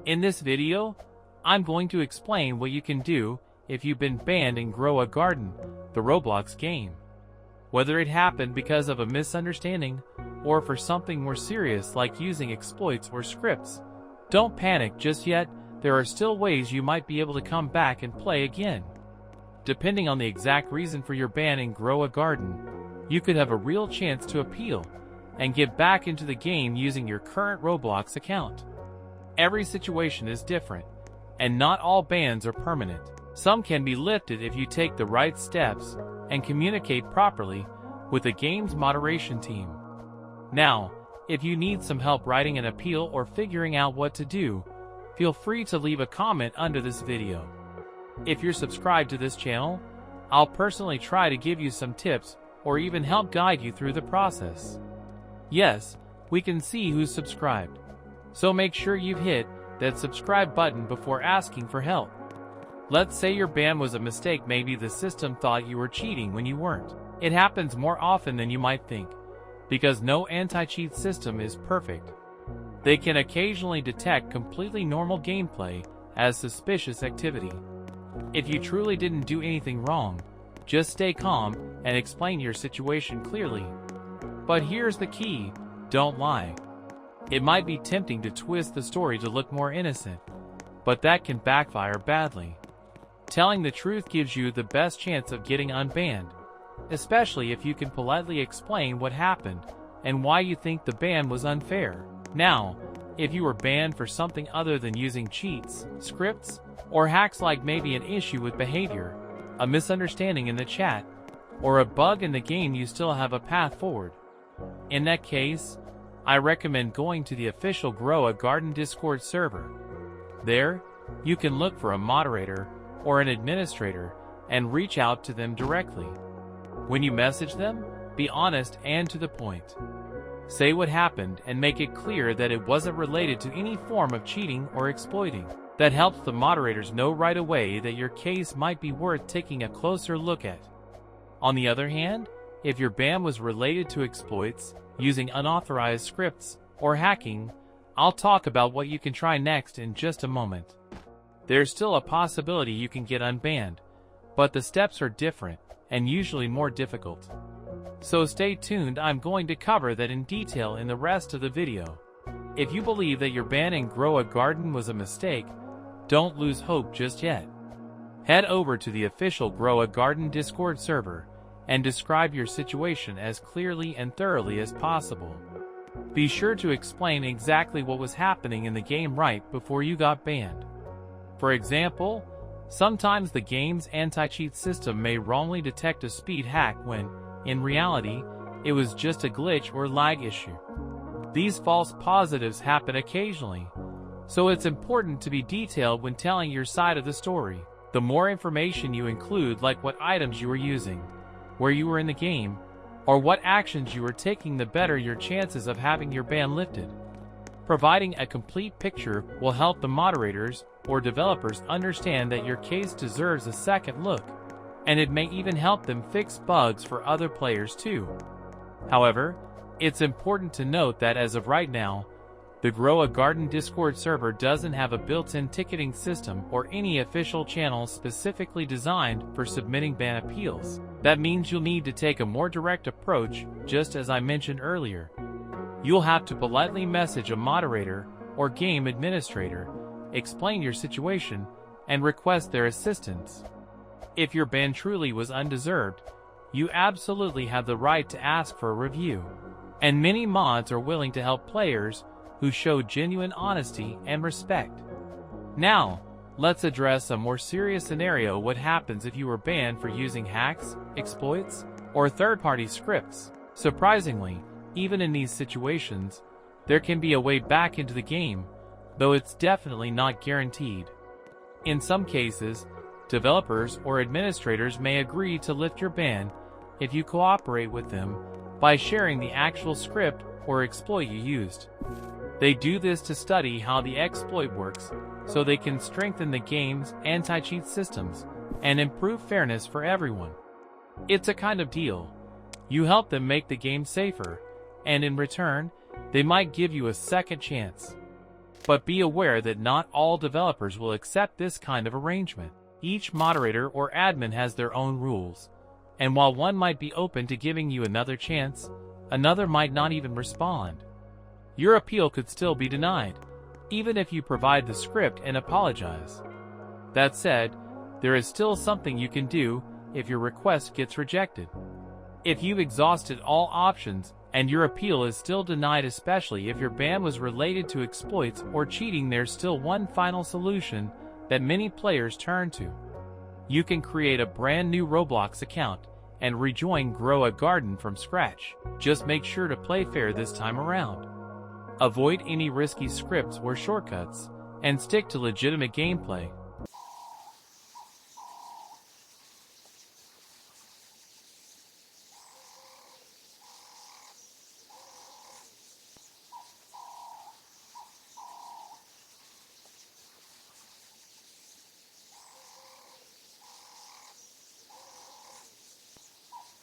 In this video, I'm going to explain what you can do if you've been banned in Grow a Garden, the Roblox game. Whether it happened because of a misunderstanding or for something more serious like using exploits or scripts. Don't panic just yet, there are still ways you might be able to come back and play again. Depending on the exact reason for your ban in Grow a Garden, you could have a real chance to appeal and get back into the game using your current Roblox account. Every situation is different, and not all bans are permanent. Some can be lifted if you take the right steps and communicate properly with the game's moderation team. Now, if you need some help writing an appeal or figuring out what to do, feel free to leave a comment under this video. If you're subscribed to this channel, I'll personally try to give you some tips or even help guide you through the process. Yes, we can see who's subscribed. So make sure you've hit that subscribe button before asking for help. Let's say your ban was a mistake. Maybe the system thought you were cheating when you weren't. It happens more often than you might think, because no anti-cheat system is perfect. They can occasionally detect completely normal gameplay as suspicious activity. If you truly didn't do anything wrong, just stay calm and explain your situation clearly. But here's the key, don't lie. It might be tempting to twist the story to look more innocent, but that can backfire badly. Telling the truth gives you the best chance of getting unbanned, especially if you can politely explain what happened and why you think the ban was unfair. Now, if you were banned for something other than using cheats, scripts, or hacks, like maybe an issue with behavior, a misunderstanding in the chat, or a bug in the game, you still have a path forward. In that case, I recommend going to the official Grow a Garden Discord server. There, you can look for a moderator or an administrator and reach out to them directly. When you message them, be honest and to the point. Say what happened and make it clear that it wasn't related to any form of cheating or exploiting. That helps the moderators know right away that your case might be worth taking a closer look at. On the other hand, if your ban was related to exploits, using unauthorized scripts, or hacking, I'll talk about what you can try next in just a moment. There's still a possibility you can get unbanned, but the steps are different and usually more difficult. So stay tuned, I'm going to cover that in detail in the rest of the video. If you believe that your ban in Grow a Garden was a mistake, don't lose hope just yet. Head over to the official Grow a Garden Discord server and describe your situation as clearly and thoroughly as possible. Be sure to explain exactly what was happening in the game right before you got banned. For example, sometimes the game's anti-cheat system may wrongly detect a speed hack when, in reality, it was just a glitch or lag issue. These false positives happen occasionally, so it's important to be detailed when telling your side of the story. The more information you include, like what items you were using, where you were in the game, or what actions you were taking, the better your chances of having your ban lifted. Providing a complete picture will help the moderators or developers understand that your case deserves a second look, and it may even help them fix bugs for other players too. However, it's important to note that as of right now, the Grow a Garden Discord server doesn't have a built-in ticketing system or any official channels specifically designed for submitting ban appeals. That means you'll need to take a more direct approach, just as I mentioned earlier. You'll have to politely message a moderator or game administrator, explain your situation, and request their assistance. If your ban truly was undeserved, you absolutely have the right to ask for a review. And many mods are willing to help players who show genuine honesty and respect. Now, let's address a more serious scenario: what happens if you were banned for using hacks, exploits, or third-party scripts. Surprisingly, even in these situations, there can be a way back into the game, though it's definitely not guaranteed. In some cases, developers or administrators may agree to lift your ban if you cooperate with them by sharing the actual script or exploit you used. They do this to study how the exploit works, so they can strengthen the game's anti-cheat systems and improve fairness for everyone. It's a kind of deal. You help them make the game safer, and in return, they might give you a second chance. But be aware that not all developers will accept this kind of arrangement. Each moderator or admin has their own rules, and while one might be open to giving you another chance, another might not even respond. Your appeal could still be denied, even if you provide the script and apologize. That said, there is still something you can do if your request gets rejected. If you've exhausted all options and your appeal is still denied, especially if your ban was related to exploits or cheating, there's still one final solution that many players turn to. You can create a brand new Roblox account and rejoin Grow a Garden from scratch. Just make sure to play fair this time around. Avoid any risky scripts or shortcuts, and stick to legitimate gameplay.